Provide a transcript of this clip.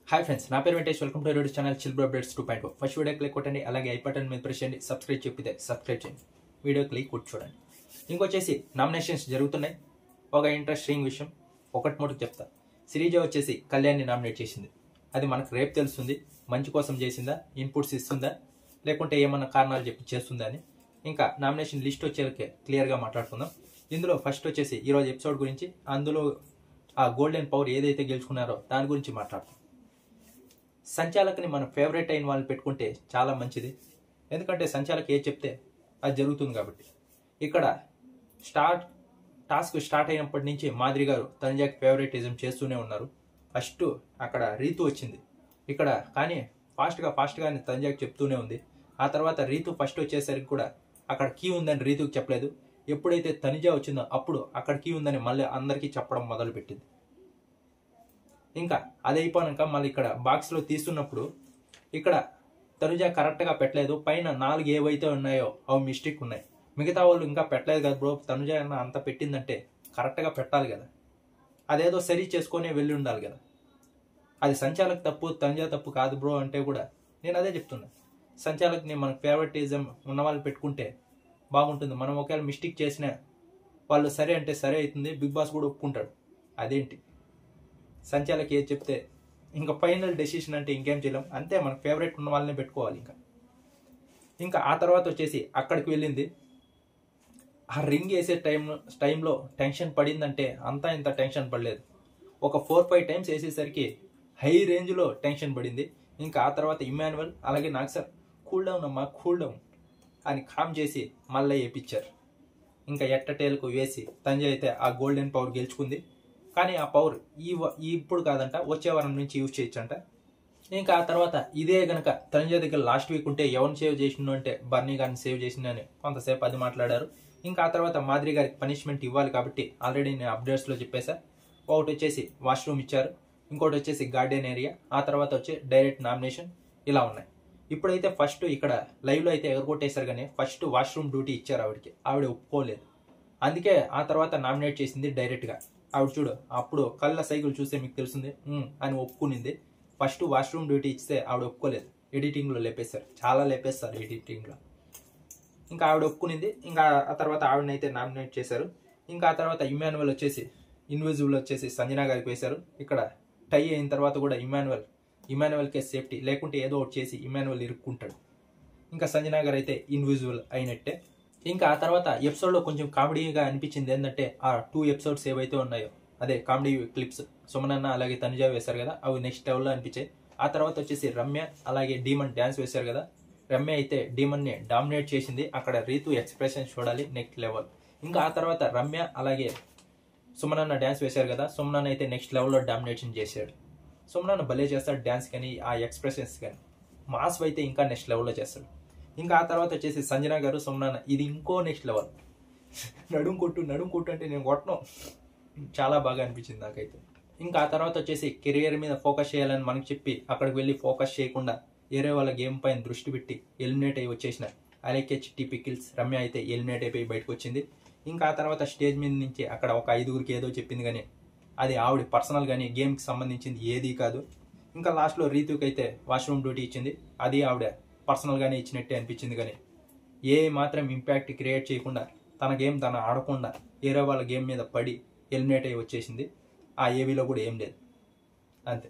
Hi friends, నా పేరు Venkatesh. Welcome to YouTube channel chill bro updates 2.0. First video click కొట్టండి, అలాగే ఐ బటన్ మీద ప్రెస్ చేయండి. సబ్స్క్రైబ్ చెప్పితే సబ్స్క్రైబ్ చేయండి, వీడియో క్లిక్ కొట్టి చూడండి. ఇంకొచ్చేసి నామినేషన్స్ జరుగుతున్నాయి. ఒక ఇంట్రెస్టింగ్ విషయం ఒకటి మూడు చెప్తా. సిరీజ వచ్చేసి కళ్యాణ్ని నామినేట్ చేసింది. అది మనకు రేపు తెలుస్తుంది. మంచి కోసం చేసిందా, ఇన్పుట్స్ ఇస్తుందా, లేకుంటే ఏమన్నా కారణాలు చెప్పి చేస్తుందా అని. ఇంకా నామినేషన్ లిస్ట్ వచ్చేకే క్లియర్గా మాట్లాడుకుందాం. ఇందులో ఫస్ట్ వచ్చేసి ఈరోజు ఎపిసోడ్ గురించి, అందులో ఆ గోల్డెన్ పవర్ ఏదైతే గెలుచుకున్నారో దాని గురించి మాట్లాడతాం. సంచాలకుని మన ఫేవరెట్ అయిన వాళ్ళని పెట్టుకుంటే చాలా మంచిది. ఎందుకంటే సంచాలక్ ఏది చెప్తే అది జరుగుతుంది కాబట్టి. ఇక్కడ టాస్క్ స్టార్ట్ అయినప్పటి నుంచి మాదిరి గారు తనుజాకి ఫేవరెటిజం చేస్తూనే ఉన్నారు. ఫస్ట్ అక్కడ రీతు వచ్చింది ఇక్కడ, కానీ ఫాస్ట్గా తనుజాకి చెప్తూనే ఉంది. ఆ తర్వాత రీతు ఫస్ట్ వచ్చేసరికి కూడా అక్కడ కీ ఉందని రీతుకి చెప్పలేదు. ఎప్పుడైతే తనుజ వచ్చిందో అప్పుడు అక్కడ కీ ఉందని మళ్ళీ అందరికీ చెప్పడం మొదలుపెట్టింది. ఇంకా అది అయిపోయాక మళ్ళీ ఇక్కడ బాక్స్లో తీస్తున్నప్పుడు ఇక్కడ తనుజ కరెక్ట్గా పెట్టలేదు. పైన 4 ఏవైతే ఉన్నాయో అవి మిస్టేక్ ఉన్నాయి. మిగతా వాళ్ళు ఇంకా పెట్టలేదు కదా బ్రో, తనుజ అంత పెట్టిందంటే కరెక్ట్గా పెట్టాలి కదా, అదేదో సరి చేసుకొని వెళ్ళి ఉండాలి కదా. అది సంచాలక్ తప్పు, తనుజ తప్పు కాదు బ్రో అంటే కూడా నేను అదే చెప్తున్నా. సంచాలక్ని మనకు ఫేవరెటిజం ఉన్న వాళ్ళు పెట్టుకుంటే బాగుంటుంది. మనం ఒకవేళ మిస్టేక్ చేసినా వాళ్ళు సరే అంటే సరే అవుతుంది, బిగ్ బాస్ కూడా ఒప్పుకుంటాడు. అదేంటి సంచాలకి ఏది చెప్తే ఇంకా ఫైనల్ డెసిషన్ అంటే ఇంకేం చేయలేం. అంతే, మనకు ఫేవరెట్ ఉన్న వాళ్ళని పెట్టుకోవాలి. ఇంకా ఆ తర్వాత వచ్చేసి అక్కడికి వెళ్ళింది. ఆ రింగ్ వేసే టైంలో టెన్షన్ పడిందంటే అంతా ఇంత టెన్షన్ పడలేదు. ఒక 4-5 టైమ్స్ వేసేసరికి హై రేంజ్లో టెన్షన్ పడింది. ఇంకా ఆ తర్వాత ఇమ్మాన్యువల్ అలాగే నాకు సార్ కూల్ డౌన్ అమ్మా, కూల్ డౌన్ అని కామ్ చేసి మళ్ళీ వేయించారు. ఇంకా ఎట్టటేలకు వేసి తనుజ అయితే ఆ గోల్డెన్ పవర్ గెలుచుకుంది. కానీ ఆ పవర్ ఇప్పుడు కాదంట, వచ్చే వారం నుంచి యూజ్ చేయొచ్చంట. ఇంకా ఆ తర్వాత ఇదే గనక తనుజ దగ్గర లాస్ట్ వీక్ ఉంటే ఎవరిని సేవ్ చేసిండు అంటే బర్నీ గారిని సేవ్ చేసిందని కొంతసేపు అది మాట్లాడారు. ఇంకా ఆ తర్వాత మాదిరి గారికి పనిష్మెంట్ ఇవ్వాలి కాబట్టి ఆల్రెడీ నేను అప్డేట్స్లో చెప్పేశా. ఒకటి వచ్చేసి వాష్రూమ్ ఇచ్చారు, ఇంకోటి వచ్చేసి గార్డెన్ ఏరియా, ఆ తర్వాత వచ్చి డైరెక్ట్ నామినేషన్, ఇలా ఉన్నాయి. ఇప్పుడైతే ఫస్ట్ ఇక్కడ లైవ్లో అయితే ఎగరగొట్టేశారు, కానీ ఫస్ట్ వాష్రూమ్ డ్యూటీ ఇచ్చారు ఆవిడకి. ఆవిడ ఒప్పుకోలేదు, అందుకే ఆ తర్వాత నామినేట్ చేసింది డైరెక్ట్గా. ఆవిడ చూడు, అప్పుడు కళ్ళ సైకిల్ చూస్తే మీకు తెలుస్తుంది అని ఒప్పుకునింది. ఫస్ట్ వాష్రూమ్ డ్యూటీ ఇస్తే ఆవిడ ఒప్పుకోలేదు. ఎడిటింగ్లో లేపేశారు, చాలా లేపేస్తారు ఎడిటింగ్లో. ఇంకా ఆవిడ ఒప్పుకునింది. ఇంకా ఆ తర్వాత ఆవిడనైతే నామినేట్ చేశారు. ఇంకా ఆ తర్వాత ఇమ్మాన్యువల్ వచ్చేసి ఇన్విజిబుల్ వచ్చేసి సంజన గారికి వేశారు. ఇక్కడ టై అయిన తర్వాత కూడా ఇమ్మాన్యువల్కే సేఫ్టీ, లేకుంటే ఏదో ఒకటి చేసి ఇమ్మాన్యువల్ ఇరుక్కుంటాడు. ఇంకా సంజన గారు అయితే ఇన్విజిబుల్ అయినట్టే. ఇంకా ఆ తర్వాత ఎపిసోడ్లో కొంచెం కామెడీగా అనిపించింది ఏంటంటే ఆ 2 ఎపిసోడ్స్ ఏవైతే ఉన్నాయో, అదే కామెడీ క్లిప్స్ సుమనన్న అలాగే తనుజ వేశారు కదా, అవి నెక్స్ట్ లెవెల్లో అనిపించాయి. ఆ తర్వాత వచ్చేసి రమ్య అలాగే డీమన్ డ్యాన్స్ వేశారు కదా. రమ్య అయితే డీమన్ని డామినేట్ చేసింది. అక్కడ రీతు ఎక్స్ప్రెషన్ చూడాలి, నెక్స్ట్ లెవెల్. ఇంకా ఆ తర్వాత రమ్య అలాగే సుమనన్న డ్యాన్స్ వేశారు కదా, సుమనన్న అయితే నెక్స్ట్ లెవెల్లో డామినేషన్ చేశాడు. సుమనన్న భలే చేస్తాడు డ్యాన్స్ కానీ, ఆ ఎక్స్ప్రెషన్స్ కానీ. మాస్ అయితే ఇంకా నెక్స్ట్ లెవెల్లో చేస్తాడు. ఇంకా ఆ తర్వాత వచ్చేసి సంజన గారు సుమనన్న, ఇది ఇంకో నెక్స్ట్ లెవెల్. నడుం కొట్టు అంటే నేను కొట్టను, చాలా బాగా అనిపించింది నాకైతే. ఇంకా ఆ తర్వాత వచ్చేసి కెరియర్ మీద ఫోకస్ చేయాలని మనకు చెప్పి అక్కడికి వెళ్ళి ఫోకస్ చేయకుండా వేరే వాళ్ళ గేమ్ పైన దృష్టి పెట్టి ఎలిమినేట్ అయ్యి వచ్చేసిన అలాగే చిట్టి పికిల్స్ రమ్య అయితే ఎలిమినేట్ అయిపోయి బయటకు వచ్చింది. ఇంకా ఆ తర్వాత స్టేజ్ మీద నుంచి అక్కడ ఒక 5గురికి ఏదో చెప్పింది, కానీ అది ఆవిడ పర్సనల్ కానీ గేమ్కి సంబంధించింది ఏదీ కాదు. ఇంకా లాస్ట్లో రీతుకి అయితే వాష్రూమ్ డ్యూటీ ఇచ్చింది, అది ఆవిడ పర్సనల్గానే ఇచ్చినట్టే అనిపించింది. కానీ ఏ మాత్రం ఇంపాక్ట్ క్రియేట్ చేయకుండా తన గేమ్ తను ఆడకుండా వేరే వాళ్ళ గేమ్ మీద పడి ఎలిమినేట్ అయ్యి వచ్చేసింది. ఆ ఏవీలో కూడా ఏం లేదు, అంతే.